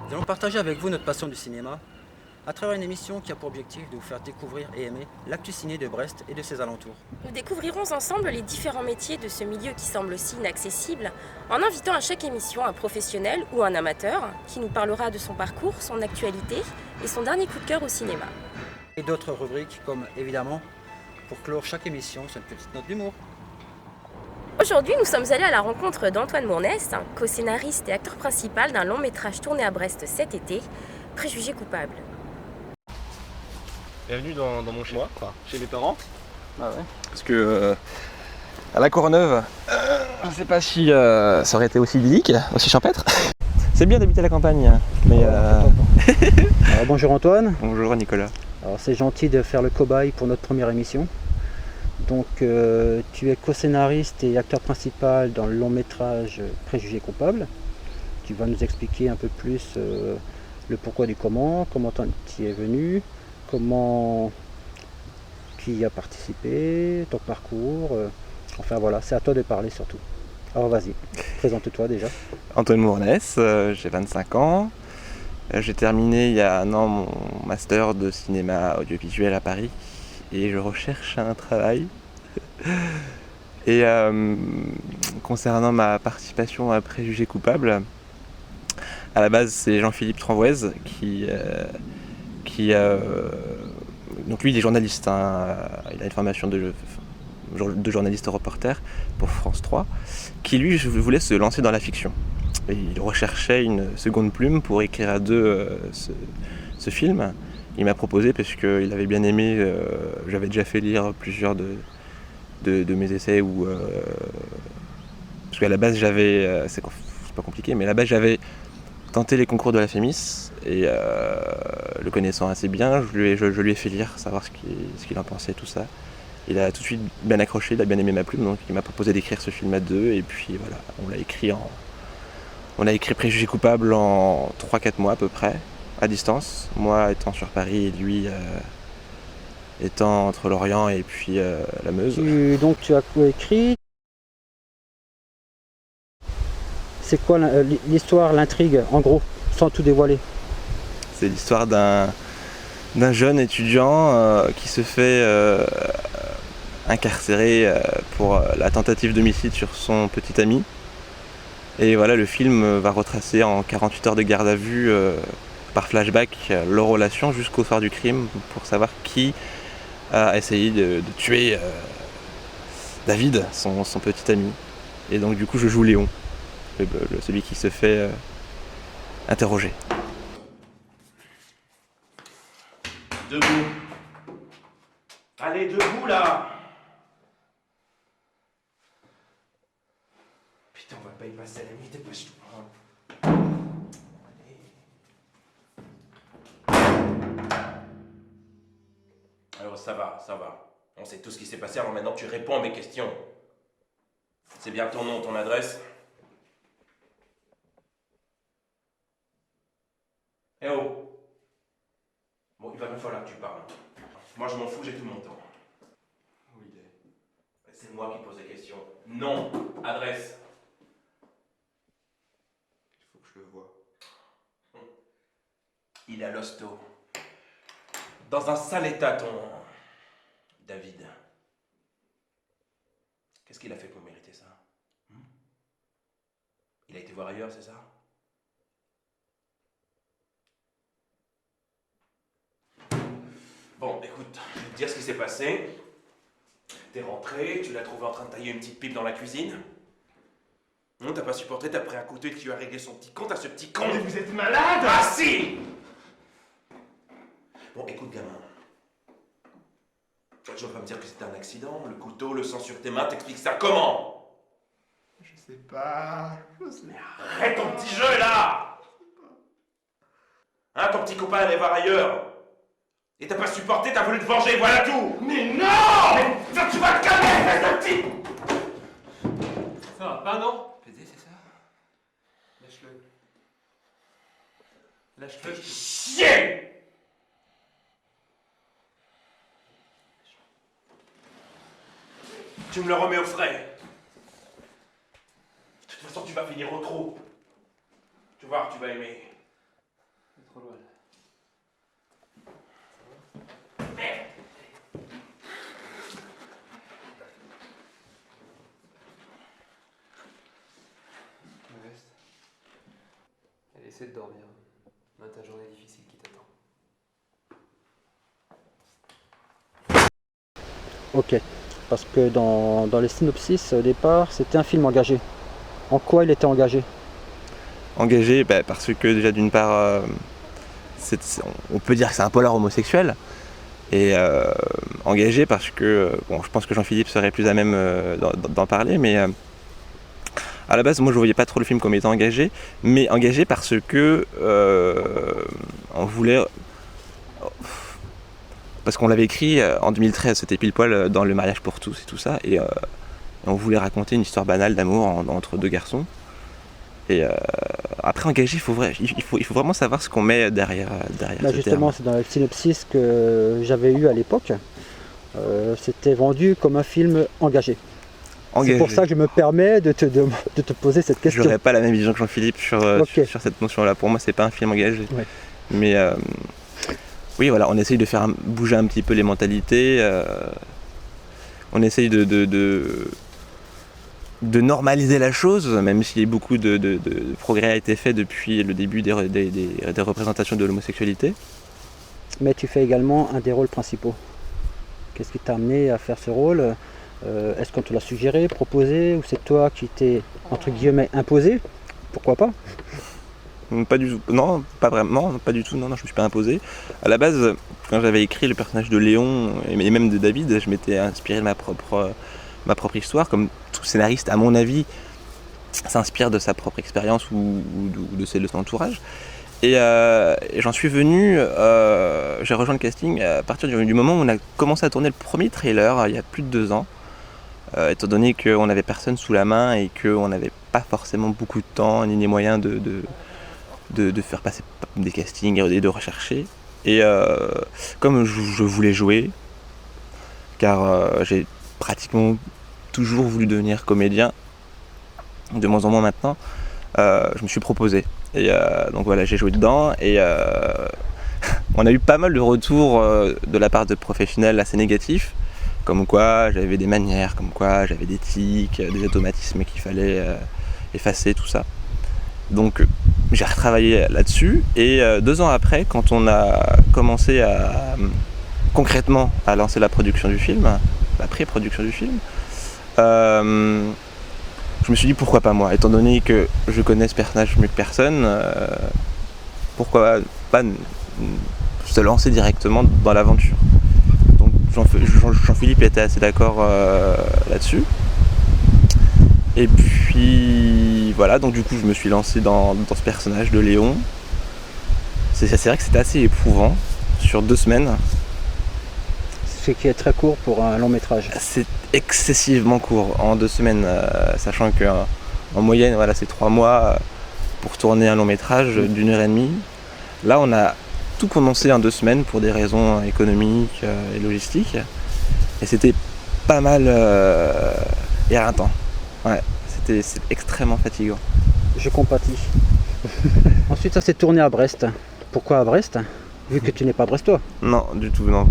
Nous allons partager avec vous notre passion du cinéma à travers une émission qui a pour objectif de vous faire découvrir et aimer l'actu ciné de Brest et de ses alentours. Nous découvrirons ensemble les différents métiers de ce milieu qui semble si inaccessible en invitant à chaque émission un professionnel ou un amateur qui nous parlera de son parcours, son actualité et son dernier coup de cœur au cinéma. Et d'autres rubriques comme évidemment pour clore chaque émission sur une petite note d'humour. Aujourd'hui, nous sommes allés à la rencontre d'Antoine Mournès, co-scénariste et acteur principal d'un long métrage tourné à Brest cet été, Préjugés coupables. Bienvenue dans mon chez moi, enfin chez mes parents. Ah ouais. Parce que à la Courneuve, je sais pas si ça aurait été aussi idyllique, aussi champêtre. C'est bien d'habiter à la campagne, mais Bonjour Antoine. bonjour Nicolas. Alors c'est gentil de faire le cobaye pour notre première émission. Donc tu es co-scénariste et acteur principal dans le long métrage Préjugés coupables. Tu vas nous expliquer un peu plus le pourquoi du comment tu y es venu, comment tu y as participé, ton parcours. Enfin voilà, c'est à toi de parler surtout. Alors vas-y, présente-toi déjà. Antoine Mournès, j'ai 25 ans. J'ai terminé il y a un an mon master de cinéma audiovisuel à Paris et je recherche un travail. Et concernant ma participation à Préjugés coupables, à la base c'est Jean-Philippe Tranvoise donc lui il est journaliste, hein, il a une formation de journaliste reporter pour France 3, qui lui voulait se lancer dans la fiction. Et il recherchait une seconde plume pour écrire à deux ce film. Il m'a proposé parce qu'il avait bien aimé, j'avais déjà fait lire plusieurs de mes essais parce qu'à la base j'avais, c'est pas compliqué, mais à la base j'avais tenté les concours de la FEMIS et le connaissant assez bien, je lui ai fait lire, savoir ce qu'il en pensait, tout ça. Il a tout de suite bien accroché, il a bien aimé ma plume, donc il m'a proposé d'écrire ce film à deux, et puis voilà, on a écrit Préjugés coupables en 3-4 mois à peu près, à distance, moi étant sur Paris et lui étant entre Lorient et puis la Meuse. Donc tu as écrit. C'est quoi l'histoire, l'intrigue, en gros, sans tout dévoiler? C'est l'histoire d'un jeune étudiant qui se fait incarcérer pour la tentative d'homicide sur son petit ami. Et voilà, le film va retracer en 48 heures de garde à vue par flashback leur relation jusqu'au soir du crime pour savoir qui a essayé de tuer David, son petit ami. Et donc du coup je joue Léon, celui qui se fait interroger. Debout. Allez, debout là. Putain, on va pas y passer la nuit, dépêche-toi. Alors ça va, ça va. On sait tout ce qui s'est passé, alors maintenant tu réponds à mes questions. C'est bien ton nom, ton adresse? Eh oh! Bon, il va me falloir que tu parles. Moi je m'en fous, j'ai tout mon temps. Où il est? C'est moi qui pose des questions. Nom, adresse. Il faut que je le voie. Il est à l'hosto. Dans un sale état, ton David. Qu'est-ce qu'il a fait pour mériter ça? Il a été voir ailleurs, c'est ça? Bon, écoute, je vais te dire ce qui s'est passé. T'es rentré, tu l'as trouvé en train de tailler une petite pipe dans la cuisine. Non, t'as pas supporté, t'as pris un couteau et tu as réglé son petit compte à ce petit con. Mais vous êtes malade! Ah si! Bon, écoute, gamin. Tu vas pas me dire que c'était un accident, le couteau, le sang sur tes mains, t'expliques ça comment? Je sais pas. Mais arrête ton petit jeu là! Hein, ton petit copain allait voir ailleurs. Et t'as pas supporté, t'as voulu te venger, voilà tout! Mais non! Mais ça, tu vas te calmer, espèce de type! Ça va pas, non? PD, c'est ça? Lâche-le. Lâche-le. Chier! Tu me le remets au frais. De toute façon, tu vas finir au trou. Tu vas voir, tu vas aimer. trop loin. Modeste. Allez, essaie de dormir. On a ta journée difficile qui t'attend. Ok, parce que dans les synopsis au départ, c'était un film engagé. En quoi il était engagé? Engagé, parce que déjà d'une part, on peut dire que c'est un polar homosexuel. Et engagé parce que, je pense que Jean-Philippe serait plus à même d'en parler, mais à la base, moi je voyais pas trop le film comme étant engagé, mais engagé parce que on voulait... Parce qu'on l'avait écrit en 2013, c'était pile poil dans Le mariage pour tous et tout ça, et on voulait raconter une histoire banale d'amour entre deux garçons. Et après engagé, il faut vraiment savoir ce qu'on met derrière ce Justement, terme. c'est dans le synopsis que j'avais eu à l'époque. C'était vendu comme un film engagé. C'est pour ça que je me permets de te poser cette question. J'aurais pas la même vision que Jean-Philippe sur cette notion-là. Pour moi, c'est pas un film engagé. Ouais. Mais oui, voilà, on essaye de faire bouger un petit peu les mentalités. On essaye de normaliser la chose, même si beaucoup de progrès a été fait depuis le début des représentations de l'homosexualité. Mais tu fais également un des rôles principaux. Qu'est-ce qui t'a amené à faire ce rôle? Est-ce qu'on te l'a suggéré, proposé, ou c'est toi qui t'es, entre guillemets, imposé? Pourquoi pas? Pas du tout. Non, pas vraiment. Pas du tout. Non, je me suis pas imposé. À la base, quand j'avais écrit le personnage de Léon et même de David, je m'étais inspiré de ma propre histoire, comme tout scénariste, à mon avis, s'inspire de sa propre expérience ou de celle de son entourage. Et j'en suis venu, j'ai rejoint le casting à partir du moment où on a commencé à tourner le premier trailer, il y a plus de 2 ans, étant donné qu'on n'avait personne sous la main et qu'on n'avait pas forcément beaucoup de temps ni les moyens de faire passer des castings et de rechercher. Et comme je voulais jouer, car j'ai pratiquement toujours voulu devenir comédien, de moins en moins maintenant, je me suis proposé. Et donc voilà, j'ai joué dedans et on a eu pas mal de retours de la part de professionnels assez négatifs, comme quoi j'avais des manières, comme quoi j'avais des tics, des automatismes qu'il fallait effacer, tout ça. Donc j'ai retravaillé là-dessus et 2 ans après, quand on a commencé concrètement à lancer la production du film, la pré-production du film, je me suis dit pourquoi pas moi, étant donné que je connais ce personnage mieux que personne, pourquoi pas se lancer directement dans l'aventure. Donc Jean-Philippe était assez d'accord là-dessus. Et puis voilà, donc du coup je me suis lancé dans ce personnage de Léon. C'est vrai que c'était assez éprouvant sur 2 semaines. Ce qui est très court pour un long métrage. C'est excessivement court en 2 semaines, sachant qu'en moyenne voilà, c'est 3 mois pour tourner un long métrage d'1h30. Là on a tout commencé en 2 semaines pour des raisons économiques et logistiques. Et c'était pas mal éreintant. Ouais, c'est extrêmement fatigant. Je compatis. Ensuite ça s'est tourné à Brest. Pourquoi à Brest? Vu que tu n'es pas brestois. Non, du tout, non.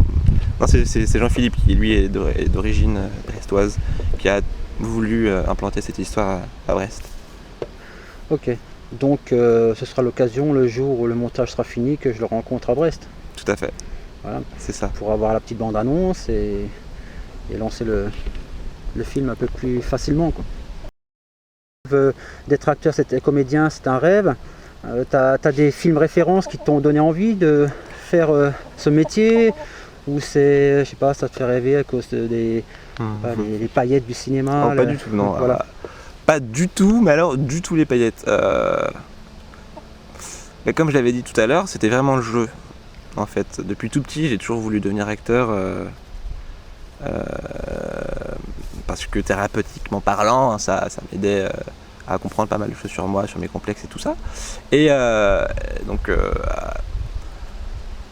Non, c'est Jean-Philippe qui, lui, est d'origine brestoise, qui a voulu implanter cette histoire à Brest. Ok. Donc ce sera l'occasion, le jour où le montage sera fini, que je le rencontre à Brest. Tout à fait. Voilà. C'est ça. Pour avoir la petite bande-annonce et lancer le film un peu plus facilement, quoi. D'être acteur, comédien, c'est un rêve. T'as des films références qui t'ont donné envie de faire ce métier, ou c'est, je sais pas, ça te fait rêver à cause des les paillettes du cinéma? Non, pas du tout, non. Voilà. Pas du tout, mais alors du tout les paillettes. Mais comme je l'avais dit tout à l'heure, c'était vraiment le jeu. En fait, depuis tout petit, j'ai toujours voulu devenir acteur. Parce que thérapeutiquement parlant, ça m'aidait à comprendre pas mal de choses sur moi, sur mes complexes et tout ça. Et donc,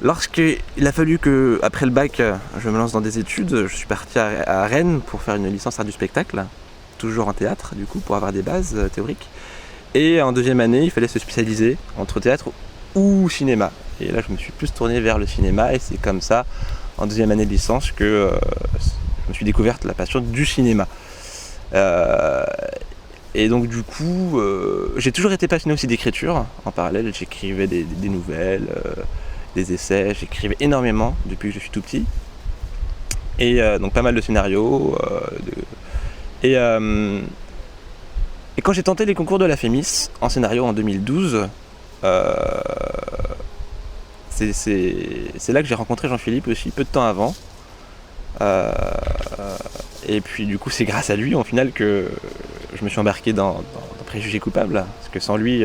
lorsqu'il a fallu que, après le bac, je me lance dans des études, je suis parti à Rennes pour faire une licence art du spectacle, toujours en théâtre, du coup, pour avoir des bases théoriques. Et en 2e année, il fallait se spécialiser entre théâtre ou cinéma. Et là, je me suis plus tourné vers le cinéma et c'est comme ça, en deuxième année de licence, que je me suis découverte la passion du cinéma. Et donc du coup, j'ai toujours été passionné aussi d'écriture. En parallèle, j'écrivais des nouvelles, des essais, j'écrivais énormément depuis que je suis tout petit. Et donc pas mal de scénarios. Et quand j'ai tenté les concours de la FEMIS en scénario en 2012, c'est là que j'ai rencontré Jean-Philippe aussi, peu de temps avant. Et puis du coup c'est grâce à lui au final que je me suis embarqué dans Préjugés coupables, parce que sans lui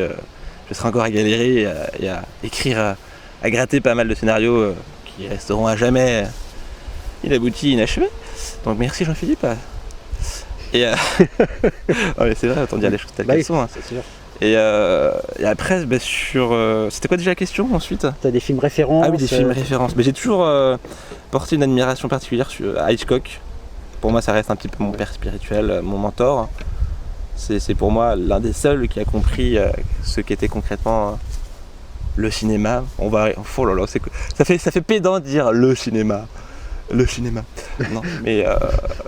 je serais encore à galérer et à écrire, à gratter pas mal de scénarios qui resteront à jamais inaboutis, inachevés. Donc merci Jean-Philippe. Et oh, mais c'est vrai, autant dire les choses telles qu'elles sont. Hein. C'est sûr. Et après, c'était quoi déjà la question ensuite? Tu as des films références? Ah oui, des films références. Mais j'ai toujours porté une admiration particulière à Hitchcock. Pour moi, ça reste un petit peu mon père spirituel, mon mentor. C'est pour moi l'un des seuls qui a compris ce qu'était concrètement le cinéma. Oh là là, ça fait pédant de dire le cinéma. Le cinéma. Non, mais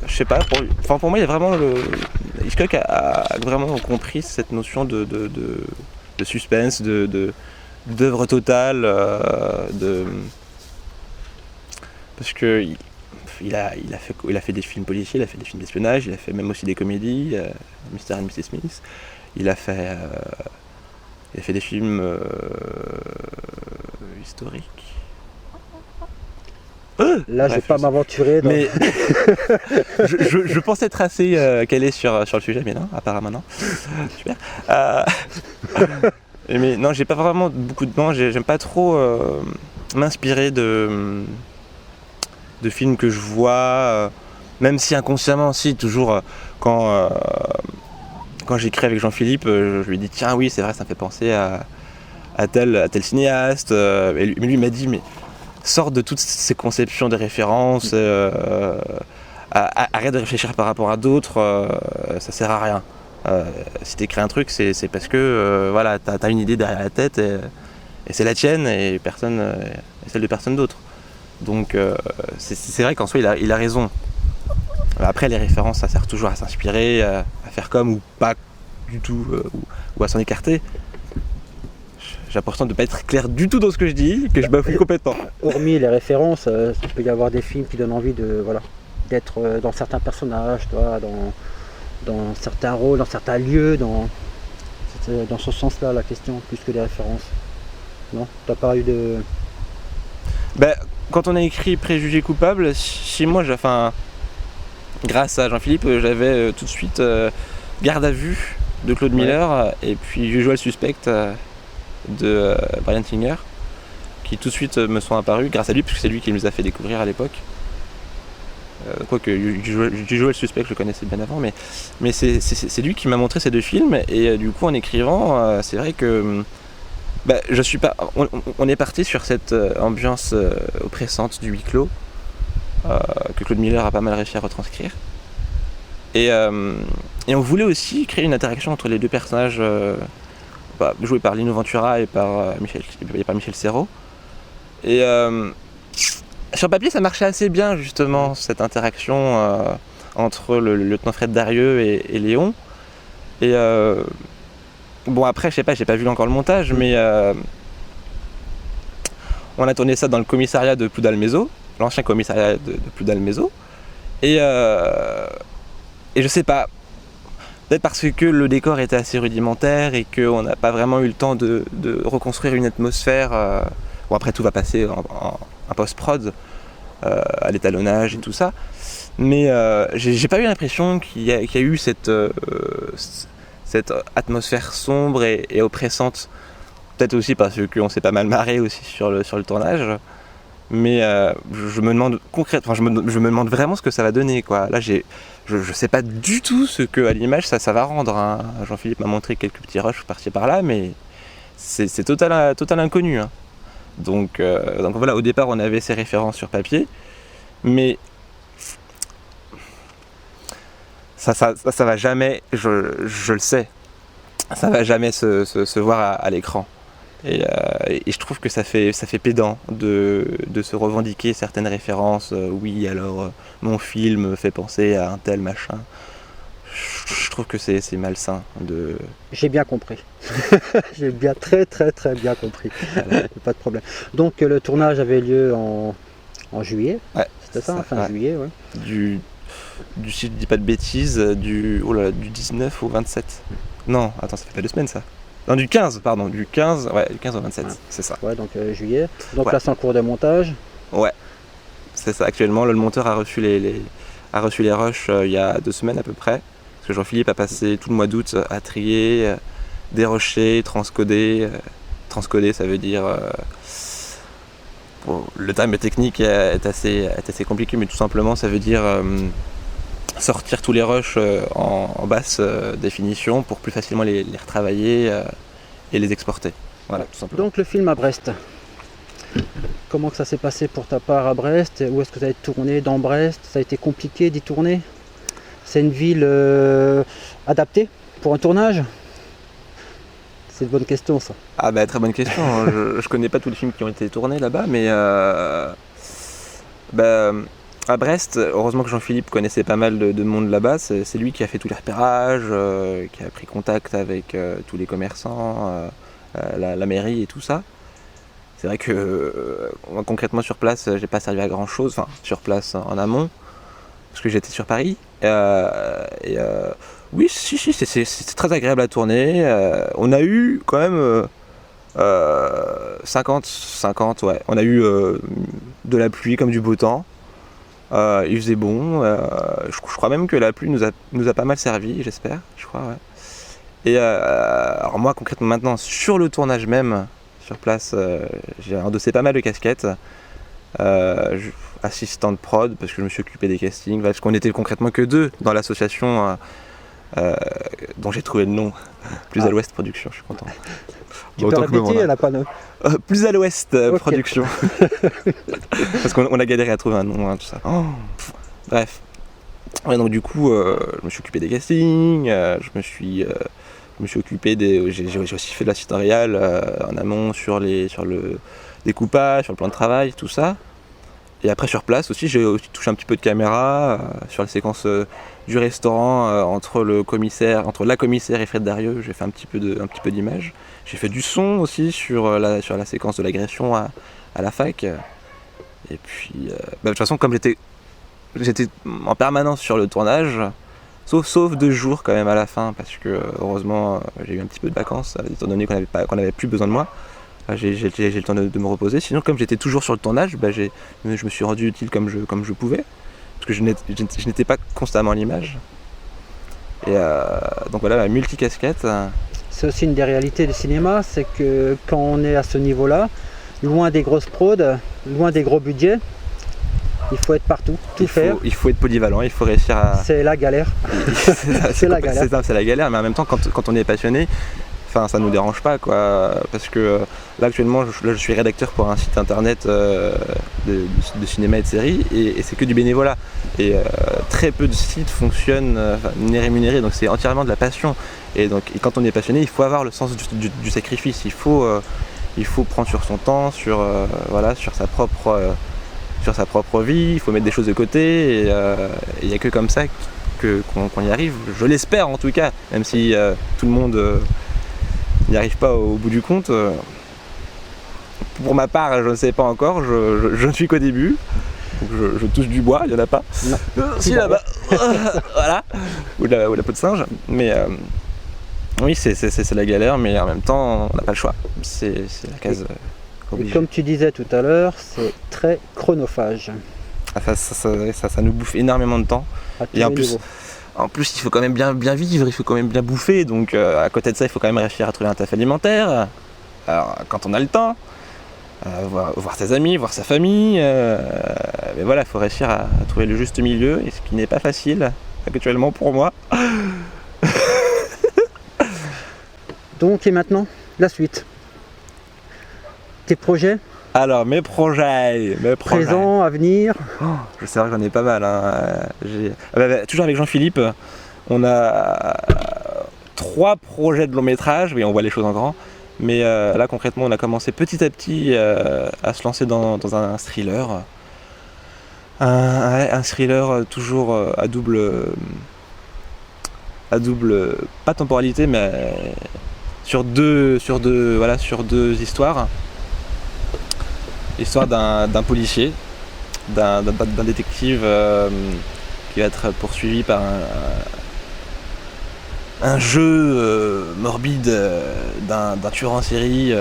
je sais pas. Pour moi, il y a vraiment Hitchcock a vraiment compris cette notion de suspense, d'œuvre totale, parce que il a fait des films policiers, il a fait des films d'espionnage, il a fait même aussi des comédies, Mr. and Mrs. Smith. Il a fait des films historiques. Là, je vais pas m'aventurer. Mais je pense être assez calé sur le sujet, mais non, apparemment non. Super. Mais non, j'ai pas vraiment beaucoup de temps. J'aime pas trop m'inspirer de films que je vois, même si inconsciemment, si toujours quand j'écris avec Jean-Philippe, je lui dis tiens oui c'est vrai ça me fait penser à tel cinéaste. Mais lui m'a dit mais sors de toutes ces conceptions de références, arrête de réfléchir par rapport à d'autres, ça sert à rien. Si tu écris un truc, c'est parce que voilà, t'as une idée derrière la tête et c'est la tienne et celle de personne d'autre. Donc c'est vrai qu'en soi il a raison. Après les références ça sert toujours à s'inspirer, à faire comme ou pas du tout, ou à s'en écarter. J'ai l'impression de ne pas être clair du tout dans ce que je dis, que je bafouille complètement. Hormis les références, il peut y avoir des films qui donnent envie d'être dans certains personnages, dans certains rôles, dans certains lieux, dans ce sens-là la question, plus que les références. Non? T'as pas eu de... Quand on a écrit Préjugés coupables, chez moi, grâce à Jean-Philippe, j'avais tout de suite Garde à vue de Claude Miller et puis Usual Suspect de Bryan Singer, qui tout de suite me sont apparus grâce à lui, puisque c'est lui qui me les a fait découvrir à l'époque. Quoique Usual Suspect je le connaissais bien avant, mais c'est lui qui m'a montré ces deux films, et du coup en écrivant, c'est vrai que on est parti sur cette ambiance oppressante du huis clos que Claude Miller a pas mal réussi à retranscrire. Et on voulait aussi créer une interaction entre les deux personnages joués par Lino Ventura et par Michel Serrault. Et sur papier ça marchait assez bien justement, cette interaction entre le lieutenant Fred Darieux et Léon. Et bon après je sais pas, j'ai pas vu encore le montage, mais on a tourné ça dans le commissariat de Ploudalmézeau, l'ancien commissariat de Ploudalmézeau. Et je sais pas, peut-être parce que le décor était assez rudimentaire et qu'on n'a pas vraiment eu le temps de reconstruire une atmosphère. Bon après tout va passer en post-prod, à l'étalonnage et tout ça. Mais j'ai pas eu l'impression qu'il y a eu cette atmosphère sombre et oppressante. Peut-être aussi parce qu'on s'est pas mal marré aussi sur le tournage. Mais je me demande concrètement, je me demande vraiment ce que ça va donner, quoi. Là je sais pas du tout ce que à l'image ça va rendre, hein. Jean-Philippe m'a montré quelques petits rushs par-ci par-là, mais c'est total inconnu, hein. Donc voilà, au départ on avait ces références sur papier, mais ça va jamais, je le sais, ça va jamais se voir à l'écran. Et je trouve que ça fait pédant de se revendiquer certaines références. Oui, alors mon film fait penser à un tel machin. Je trouve que c'est malsain de... J'ai bien compris. J'ai bien très bien compris. Pas de problème. Donc le tournage avait lieu en juillet. Ouais, C'était ça, fin juillet, ouais. Si je dis pas de bêtises, du 19 au 27. Non, attends, ça fait pas 2 semaines ça. Non, du 15 au 27, Ouais. c'est ça. Ouais, donc juillet. Donc Ouais. là, c'est en cours de montage. Ouais, c'est ça. Actuellement, le monteur a reçu les rushs il y a 2 semaines à peu près. Parce que Jean-Philippe a passé tout le mois d'août à trier, dérocher, transcoder. Transcoder, ça veut dire... bon, le terme technique est assez compliqué, mais tout simplement, ça veut dire sortir tous les rushs en basse définition pour plus facilement les retravailler et les exporter. Voilà, tout simplement. Donc le film à Brest. Comment que ça s'est passé pour ta part à Brest? Où est-ce que tu as tourné dans Brest? Ça a été compliqué d'y tourner? C'est une ville adaptée pour un tournage? C'est une bonne question ça. Ah bah très bonne question. Je connais pas tous les films qui ont été tournés là-bas, mais à Brest, heureusement que Jean-Philippe connaissait pas mal de monde là-bas. C'est lui qui a fait tous les repérages, qui a pris contact avec tous les commerçants, la mairie et tout ça. C'est vrai que moi, concrètement sur place, j'ai pas servi à grand chose, enfin sur place en amont, parce que j'étais sur Paris. Oui, si, c'est très agréable à tourner. On a eu quand même 50, ouais. On a eu de la pluie comme du beau temps. Il faisait bon. Je crois même que la pluie nous a pas mal servi, j'espère. Je crois, ouais. Et alors moi, concrètement, maintenant, sur le tournage même, sur place, j'ai endossé pas mal de casquettes. Assistant de prod, parce que je me suis occupé des castings, parce qu'on était concrètement que 2 dans l'association dont j'ai trouvé le nom, Plus à l'Ouest Production, je suis content. Tu peux répéter, elle a pas de... Plus à l'Ouest Ok. Production. Parce qu'on a galéré à trouver un nom, tout ça. Bref. Ouais, donc du coup, je me suis occupé des castings, je me suis occupé j'ai aussi fait de l'assistant réal en amont sur le découpage, sur le plan de travail, tout ça. Et après sur place aussi, j'ai aussi touché un petit peu de caméra sur les séquences du restaurant entre la commissaire et Fred Darieux. J'ai fait un petit peu d'image. J'ai fait du son aussi sur la séquence de l'agression à la fac. Et puis, de toute façon, comme j'étais en permanence sur le tournage, sauf 2 jours quand même à la fin, parce que heureusement j'ai eu un petit peu de vacances, étant donné qu'on n'avait plus besoin de moi. J'ai le temps de me reposer. Sinon, comme j'étais toujours sur le tournage, je me suis rendu utile comme je pouvais, parce que je n'étais pas constamment à l'image. Et donc voilà, ma multicasquette. C'est aussi une des réalités du cinéma, c'est que quand on est à ce niveau-là, loin des grosses prods, loin des gros budgets, il faut être partout, tout faire. Il faut être polyvalent, il faut réussir à... C'est la galère. C'est la galère, mais en même temps, quand on est passionné, enfin, ça nous dérange pas, quoi, parce que là actuellement je suis rédacteur pour un site internet de cinéma et de séries, et c'est que du bénévolat, et très peu de sites fonctionnent n'est rémunéré, donc c'est entièrement de la passion, et quand on est passionné, il faut avoir le sens du sacrifice, il faut prendre sur son temps, sur sa propre vie, il faut mettre des choses de côté, et il n'y a que comme ça qu'on y arrive, je l'espère en tout cas, même si tout le monde n'y arrive pas au bout du compte. Pour ma part, je ne sais pas encore, je ne suis qu'au début, donc je touche du bois, il n'y en a pas. Si, là-bas, voilà, ou la peau de singe, mais oui, c'est la galère, mais en même temps, on n'a pas le choix, c'est la case Et obligée. comme tu disais tout à l'heure, c'est très chronophage. Ça nous bouffe énormément de temps, À tous et en les plus, niveaux. il faut quand même bien vivre, il faut quand même bien bouffer, donc à côté de ça, il faut quand même réussir à trouver un taf alimentaire. Alors, quand on a le temps, voir ses amis, voir sa famille, mais voilà, il faut réussir à trouver le juste milieu, et ce qui n'est pas facile actuellement pour moi. Donc et maintenant, la suite. Tes projets, Alors, mes projets. présents, à venir. Je sais que j'en ai pas mal. Toujours avec Jean-Philippe, on a 3 projets de long métrage, oui, on voit les choses en grand. Mais là concrètement on a commencé petit à petit à se lancer dans un thriller. Un thriller toujours à double pas temporalité mais sur deux histoires. L'histoire d'un policier, d'un détective qui va être poursuivi par un jeu morbide d'un tueur en série.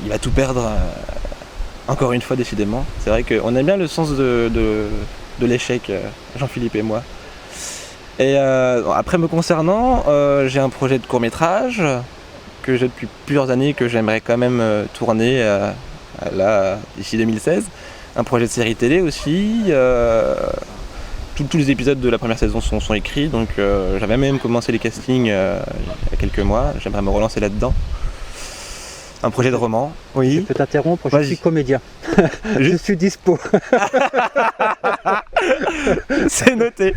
Il va tout perdre, encore une fois décidément. C'est vrai qu'on aime bien le sens de l'échec, Jean-Philippe et moi. Et après me concernant, j'ai un projet de court-métrage que j'ai depuis plusieurs années que j'aimerais quand même tourner là d'ici 2016. Un projet de série télé aussi. Tous les épisodes de la première saison sont écrits, donc j'avais même commencé les castings il y a quelques mois. J'aimerais me relancer là-dedans. Un projet de roman. Oui. Je peux t'interrompre, je suis comédien. Je suis dispo. C'est noté.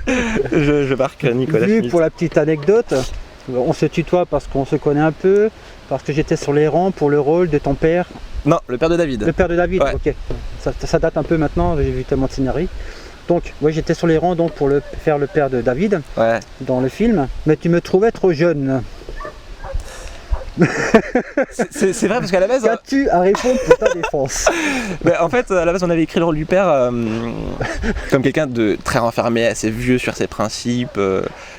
Je marque Nicolas Schmitt. Pour la petite anecdote, on se tutoie parce qu'on se connaît un peu, parce que j'étais sur les rangs pour le rôle de ton père. Non, le père de David. Le père de David, ouais. Ok. Ça date un peu maintenant, j'ai vu tellement de scénarii. Donc, oui, j'étais sur les rangs donc, pour faire le père de David dans le film, mais tu me trouvais trop jeune. C'est vrai parce qu'à la base... Qu'as-tu à répondre pour ta défense? En fait, à la base, on avait écrit le rôle du père comme quelqu'un de très renfermé, assez vieux sur ses principes,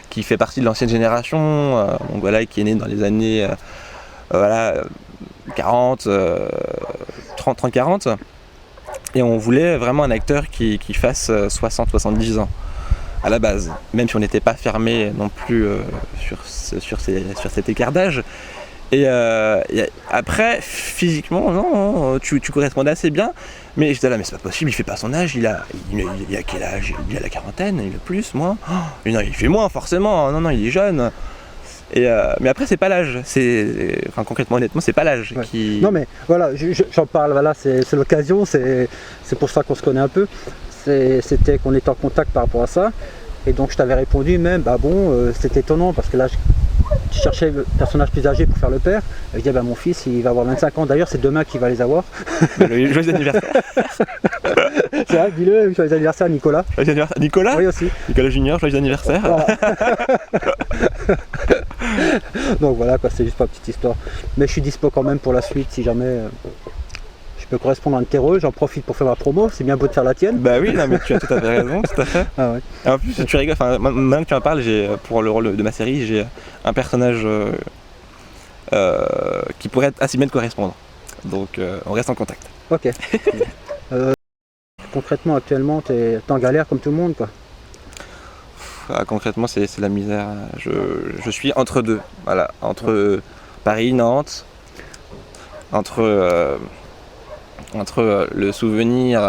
qui fait partie de l'ancienne génération, donc voilà, qui est né dans les années 40, 30-40. Et on voulait vraiment un acteur qui fasse 60-70 ans à la base, même si on n'était pas fermé non plus sur cet écart d'âge. Et après, physiquement, non, tu correspondais assez bien, mais j'étais là, mais c'est pas possible, il fait pas son âge, il a quel âge? Il a la quarantaine, il a plus, moins. Oh, non, il fait moins forcément, non, il est jeune. Mais après, c'est pas l'âge, concrètement, honnêtement, c'est pas l'âge qui... Non, mais voilà, j'en parle, voilà, c'est l'occasion, c'est pour ça qu'on se connaît un peu. C'était qu'on était en contact par rapport à ça, et donc je t'avais répondu même, c'était étonnant parce que là, tu cherchais le personnage plus âgé pour faire le père. Je disais, mon fils, il va avoir 25 ans. D'ailleurs, c'est demain qu'il va les avoir. Joyeux anniversaire. C'est vrai, dis-le, joyeux anniversaire, Nicolas. Joyeux anniversaire, Nicolas? Oui, aussi. Nicolas Junior, joyeux anniversaire. Voilà. Donc voilà, c'est juste ma petite histoire. Mais je suis dispo quand même pour la suite si jamais je peux correspondre à un de tes rôles. J'en profite pour faire ma promo. C'est bien beau de faire la tienne. Bah oui, non, mais tu as tout à fait raison, tout à fait. Ah ouais. Et en plus, tu rigoles, maintenant que tu en parles, pour le rôle de ma série, j'ai un personnage qui pourrait assez bien te correspondre. Donc on reste en contact. Ok. Concrètement, actuellement, t'es en galère comme tout le monde, quoi. Concrètement, c'est la misère. Je suis entre deux, voilà, entre Paris, Nantes, entre le souvenir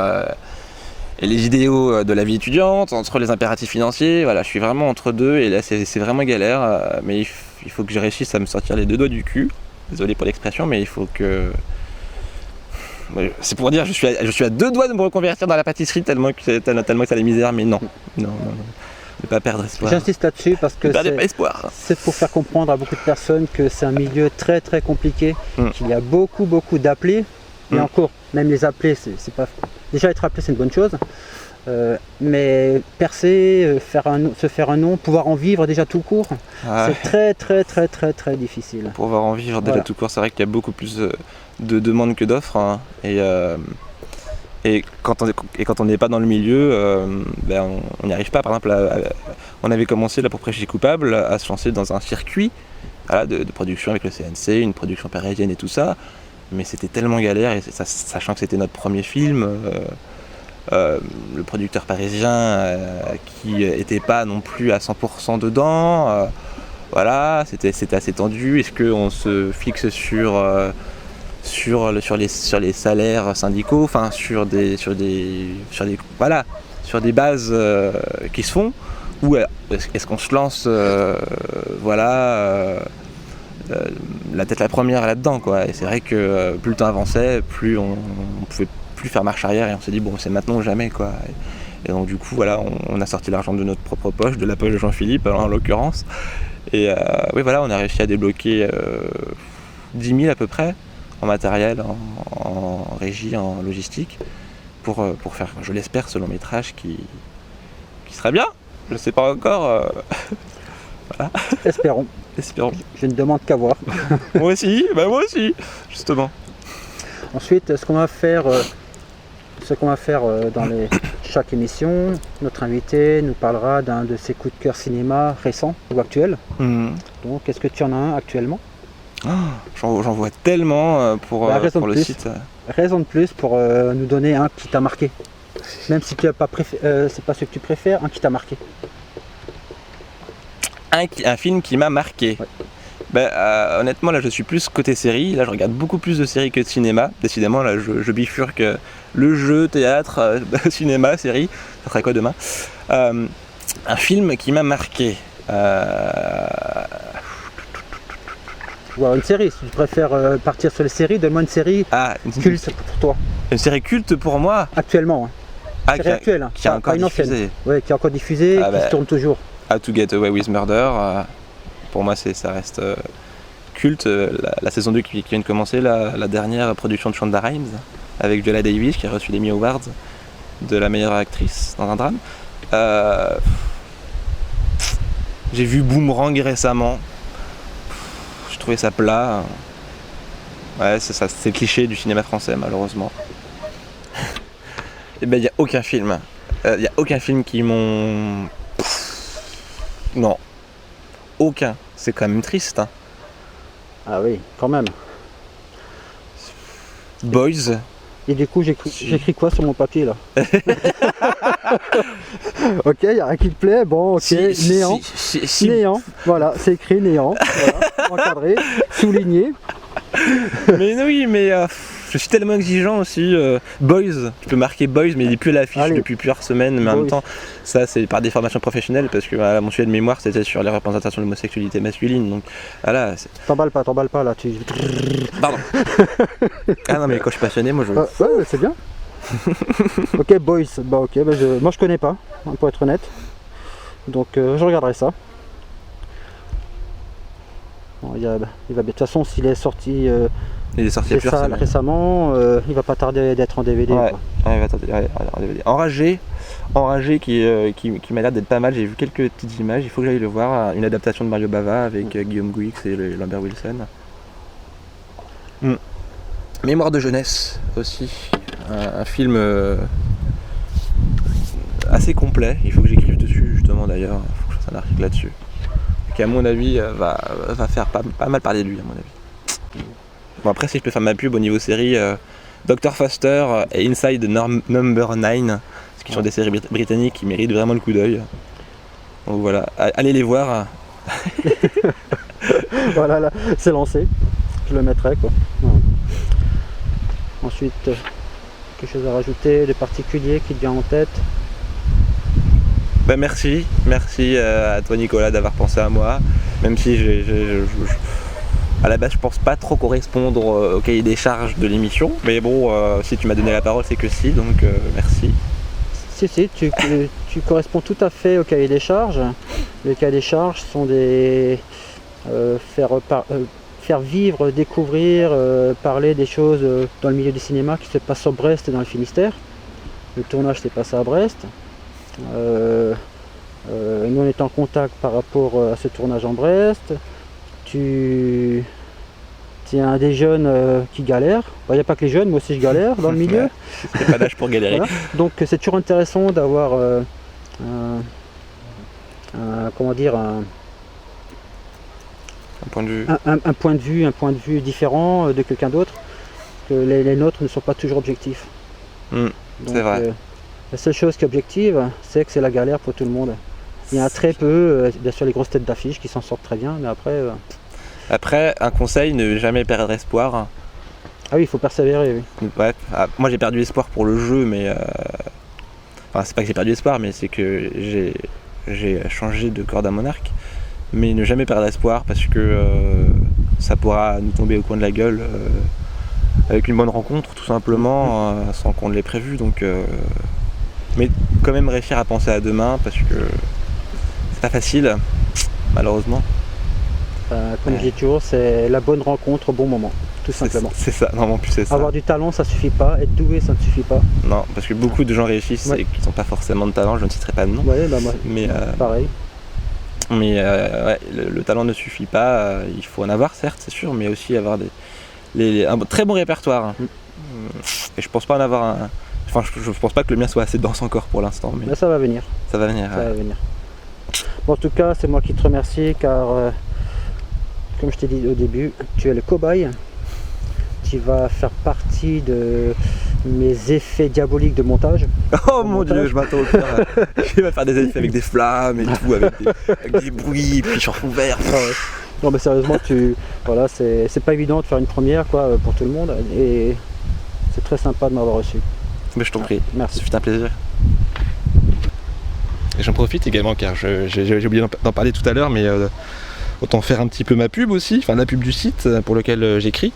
et les idéaux de la vie étudiante, entre les impératifs financiers, voilà, je suis vraiment entre deux et là c'est vraiment galère, mais il faut que je réussisse à me sortir les deux doigts du cul. Désolé pour l'expression, mais il faut que... C'est pour dire, je suis à deux doigts de me reconvertir dans la pâtisserie tellement que c'est la misère, mais non. Ne pas perdre espoir. J'insiste là-dessus parce que c'est pour faire comprendre à beaucoup de personnes que c'est un milieu très très compliqué, qu'il y a beaucoup d'appelés, et encore, même les appelés, c'est pas... Déjà être appelé c'est une bonne chose, mais percer, se faire un nom, pouvoir en vivre déjà tout court, c'est très difficile. Pouvoir en vivre déjà tout court, c'est vrai qu'il y a beaucoup plus de demandes que d'offres, hein, et quand on n'est pas dans le milieu, on n'y arrive pas. Par exemple, on avait commencé là, pour Prêcher Coupable à se lancer dans un circuit de production avec le CNC, une production parisienne et tout ça, mais c'était tellement galère, et sachant que c'était notre premier film, le producteur parisien qui n'était pas non plus à 100% dedans, c'était assez tendu. Est-ce qu'on se fixe sur les salaires syndicaux, enfin sur des bases qui se font, ou est-ce qu'on se lance la tête la première là-dedans, quoi. Et c'est vrai que plus le temps avançait, plus on pouvait plus faire marche arrière, et on s'est dit bon, c'est maintenant ou jamais, quoi. Et donc du coup on a sorti l'argent de notre propre poche, de la poche de Jean-Philippe en l'occurrence, et on a réussi à débloquer 10 000 à peu près, en matériel, en régie, en logistique, pour faire, je l'espère, ce long métrage qui serait bien. Je sais pas encore. Voilà. Espérons. Espérons. Je ne demande qu'à voir. Moi aussi, justement. Ensuite, ce qu'on va faire dans chaque émission, notre invité nous parlera d'un de ses coups de cœur cinéma récents ou actuels. Donc, est-ce que tu en as un actuellement? J'en vois tellement pour le site. Raison de plus pour nous donner un qui t'a marqué. Même si tu n'as pas c'est pas ce que tu préfères, un qui t'a marqué. Un film qui m'a marqué. Ouais. Honnêtement, là je suis plus côté série. Là je regarde beaucoup plus de séries que de cinéma. Décidément, là je bifurque le jeu, théâtre, cinéma, série. Ça serait quoi demain? Un film qui m'a marqué. Ou alors une série, si tu préfères partir sur les séries, donne-moi une série culte pour toi. Une série culte pour moi? Actuellement. Série actuelle. Qui est encore diffusée. Oui, qui est encore diffusée, qui se tourne toujours. How to Get Away with Murder. Pour moi, ça reste culte. La saison 2 qui vient de commencer, la dernière production de Shonda Rhimes, avec Viola Davis, qui a reçu l'Emmy Awards de la meilleure actrice dans un drame. J'ai vu Boomerang récemment. Je trouvais ça plat. Ouais, c'est le cliché du cinéma français, malheureusement. Et il n'y a aucun film. Il n'y a aucun film qui m'ont... Non. Aucun. C'est quand même triste. Hein. Ah oui, quand même. Boys. Et du coup, j'écris quoi sur mon papier là? Ok, il n'y a rien qui te plaît. Bon, ok, néant. Néant. Voilà, c'est écrit néant. Voilà, encadré, souligné. Mais oui, mais je suis tellement exigeant aussi. Boys, tu peux marquer Boys, mais il n'est plus à l'affiche depuis plusieurs semaines. Mais en même temps, ça c'est par des formations professionnelles parce que mon sujet de mémoire c'était sur les représentations de l'homosexualité masculine. Donc voilà. T'emballes pas là. Pardon. Ah non, mais quand je suis passionné, moi je. Ouais, c'est bien. Ok, Boys. Bah ok, moi je connais pas, pour être honnête. Donc je regarderai ça. Bon, il va de toute façon, s'il est sorti. Il est sorti récemment, il va pas tarder d'être en DVD. Ouais, quoi. il va tarder en DVD. Enragé qui m'a l'air d'être pas mal. J'ai vu quelques petites images, il faut que j'aille le voir. Une adaptation de Mario Bava avec Guillaume Gouix et Lambert Wilson. Mémoire de jeunesse aussi. Un film assez complet. Il faut que j'écrive dessus justement d'ailleurs. Il faut que je fasse un article là-dessus. Qui à mon avis va faire pas mal parler de lui à mon avis. Bon après si je peux faire ma pub au niveau série, Dr Foster et Inside Number 9, qui sont des séries britanniques qui méritent vraiment le coup d'œil. Donc voilà, allez les voir. Voilà, là, c'est lancé. Je le mettrai quoi. Voilà. Ensuite, quelque chose à rajouter de particulier qui te vient en tête? Merci à toi Nicolas d'avoir pensé à moi, même si à la base je pense pas trop correspondre au cahier des charges de l'émission, mais bon, si tu m'as donné la parole c'est que si, donc merci. Si, tu corresponds tout à fait au cahier des charges. Les cahiers des charges sont des faire vivre, découvrir, parler des choses dans le milieu du cinéma qui se passe sur Brest et dans le Finistère. Le tournage s'est passé à Brest. Nous on est en contact par rapport à ce tournage en Brest. Tu es un des jeunes qui galèrent. Il n'y a pas que les jeunes, moi aussi je galère dans le milieu. Il n'y a pas d'âge pour galérer. Voilà. Donc c'est toujours intéressant d'avoir un point de vue différent de quelqu'un d'autre. Que les nôtres ne sont pas toujours objectifs. C'est vrai. La seule chose qui est objective, c'est que c'est la galère pour tout le monde. Il y a très peu, bien sûr les grosses têtes d'affiche qui s'en sortent très bien, mais après... Après, un conseil, ne jamais perdre espoir. Ah oui, il faut persévérer, oui. Ouais, moi j'ai perdu espoir pour le jeu, mais... Enfin, c'est pas que j'ai perdu espoir, mais c'est que j'ai changé de corde à mon arc. Mais ne jamais perdre espoir, parce que ça pourra nous tomber au coin de la gueule avec une bonne rencontre, tout simplement, sans qu'on ne l'ait prévu. Donc... Mais quand même réussir à penser à demain parce que c'est pas facile, malheureusement. Comme je dis toujours, c'est la bonne rencontre au bon moment, tout simplement. C'est ça, non, en plus c'est ça. Avoir du talent, ça suffit pas. Être doué, ça ne suffit pas. Non, parce que beaucoup de gens réussissent et qui n'ont pas forcément de talent, je ne citerai pas de nom. Ouais, bah moi, Mais, pareil. Mais ouais, le talent ne suffit pas, il faut en avoir certes, c'est sûr, mais aussi avoir un très bon répertoire. Et je pense pas en avoir un. Enfin, je pense pas que le mien soit assez dense encore pour l'instant. Mais ça va venir. Ça va venir. Ça va venir. Bon, en tout cas, c'est moi qui te remercie car, comme je t'ai dit au début, tu es le cobaye. Tu vas faire partie de mes effets diaboliques de montage. Oh mon dieu, je m'attends au pire. Je vais faire des effets avec des flammes et tout, avec des bruits, puis j'en fous vert. Ah ouais. Non mais sérieusement, voilà, c'est pas évident de faire une première quoi, pour tout le monde et c'est très sympa de m'avoir reçu. Mais je t'en prie, merci. C'est un plaisir. Et j'en profite également car j'ai oublié d'en parler tout à l'heure, mais autant faire un petit peu ma pub aussi, enfin la pub du site pour lequel j'écris.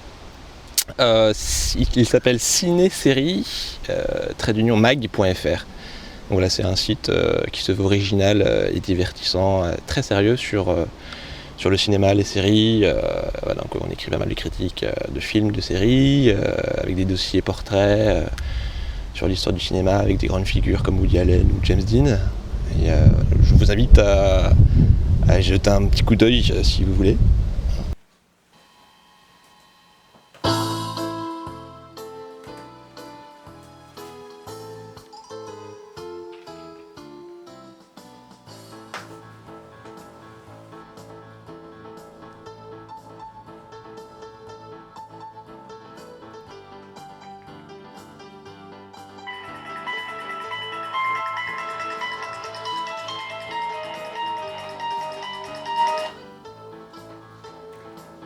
Il s'appelle ciné-série-mag.fr. Donc voilà, c'est un site qui se veut original et divertissant, très sérieux sur le cinéma, les séries. Voilà, donc on écrit pas mal de critiques de films, de séries, avec des dossiers portraits sur l'histoire du cinéma avec des grandes figures comme Woody Allen ou James Dean. Et je vous invite à jeter un petit coup d'œil si vous voulez.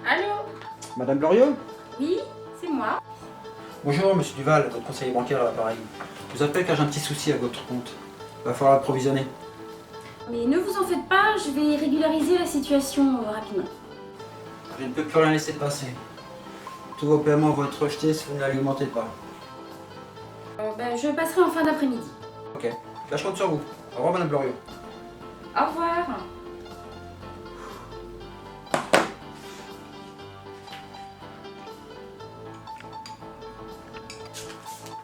Allô? Madame Loriot? Oui, c'est moi. Bonjour, monsieur Duval, votre conseiller bancaire à l'appareil. Je vous appelle car j'ai un petit souci à votre compte. Il va falloir l'approvisionner. Mais ne vous en faites pas, je vais régulariser la situation rapidement. Je ne peux plus rien laisser passer. Tous vos paiements vont être rejetés si vous ne l'alimentez pas. Je passerai en fin d'après-midi. Ok, là je compte sur vous. Au revoir, Madame Loriot. Au revoir.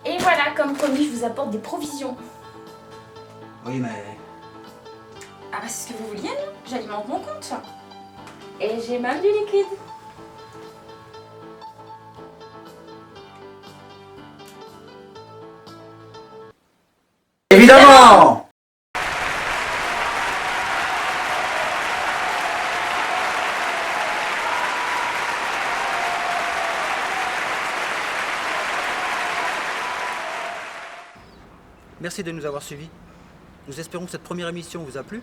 Et voilà, comme promis, je vous apporte des provisions. Oui, mais... Ah bah c'est ce que vous vouliez, non? J'alimente mon compte. Et j'ai même du liquide. Évidemment! Merci de nous avoir suivis. Nous espérons que cette première émission vous a plu.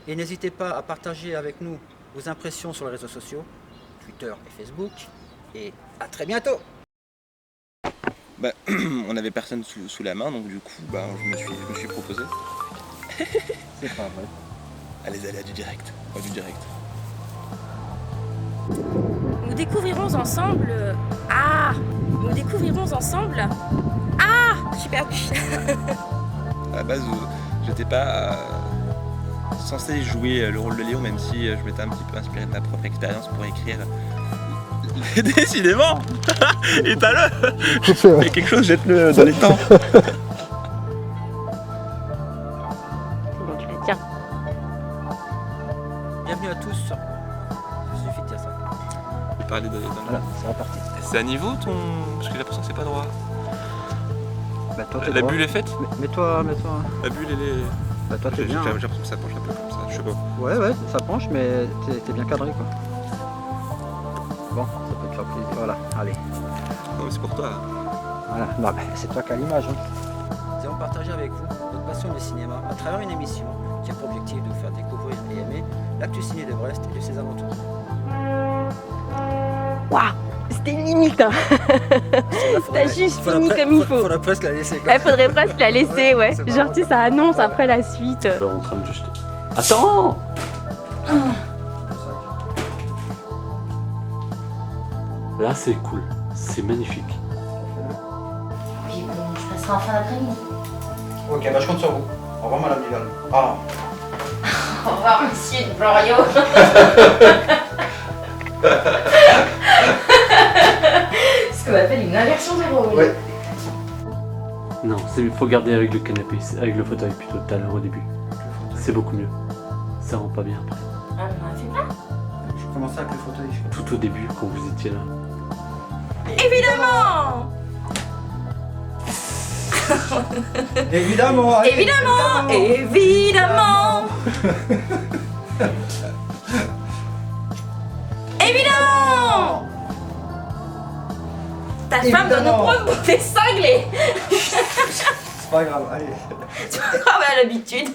Et n'hésitez pas à partager avec nous vos impressions sur les réseaux sociaux, Twitter et Facebook. Et à très bientôt! On n'avait personne sous la main, donc du coup, je me suis proposé. C'est pas vrai. Allez, aléas du direct. Pas du direct. Nous découvrirons ensemble... Nous découvrirons ensemble... Je suis perdue. À la base, j'étais pas censé jouer le rôle de Léon, même si je m'étais un petit peu inspiré de ma propre expérience pour écrire. Décidément. Étale-le. Fais quelque chose, jette-le dans les temps. Bon, tu vas dire. Bienvenue à tous. Il suffit de dire ça. Parler de... Voilà, c'est reparti. C'est à niveau ton... Parce que j'ai l'impression que c'est pas droit. Bah, toi, t'es La droit. bulle est faite? Mets-toi. La bulle elle est... Bah, toi, t'es J'ai bien. l'impression que ça penche un peu comme ça, je sais pas. Ouais, ça penche, mais t'es bien cadré, quoi. Bon, ça peut te faire plaisir. Voilà, allez. Non mais c'est pour toi. Voilà, non, mais c'est toi qui as l'image. Nous allons partager avec vous notre passion du cinéma à travers une émission qui a pour objectif de vous faire découvrir et aimer l'actu ciné de Brest et de ses alentours. Waouh, c'était limite. T'as juste fini comme il faut. Faudrait presque la laisser. Quoi. Il faudrait presque la laisser, ouais. C'est Genre, tu sais, ça annonce après la suite. En train de juste... Attends! Là, c'est cool. C'est magnifique. Oui, bon, je passerai en fin d'après-midi. Ok, bah je compte sur vous. Au revoir, Madame Duval. Ah. Au revoir, monsieur Florio. Ce qu'on appelle une inversion de rôle. Ouais. Non, il faut garder avec le canapé, avec le fauteuil plutôt tout à l'heure au début. C'est beaucoup mieux. Ça rend pas bien après. Ah, on en a fait pas. Je commençais avec le fauteuil. Tout au début quand vous étiez là. Évidemment. Évidemment. Évidemment. Évidemment. Évidemment. Ta femme doit nous Évidemment. prendre pour des cinglés. C'est pas grave, allez. Ah bah à l'habitude.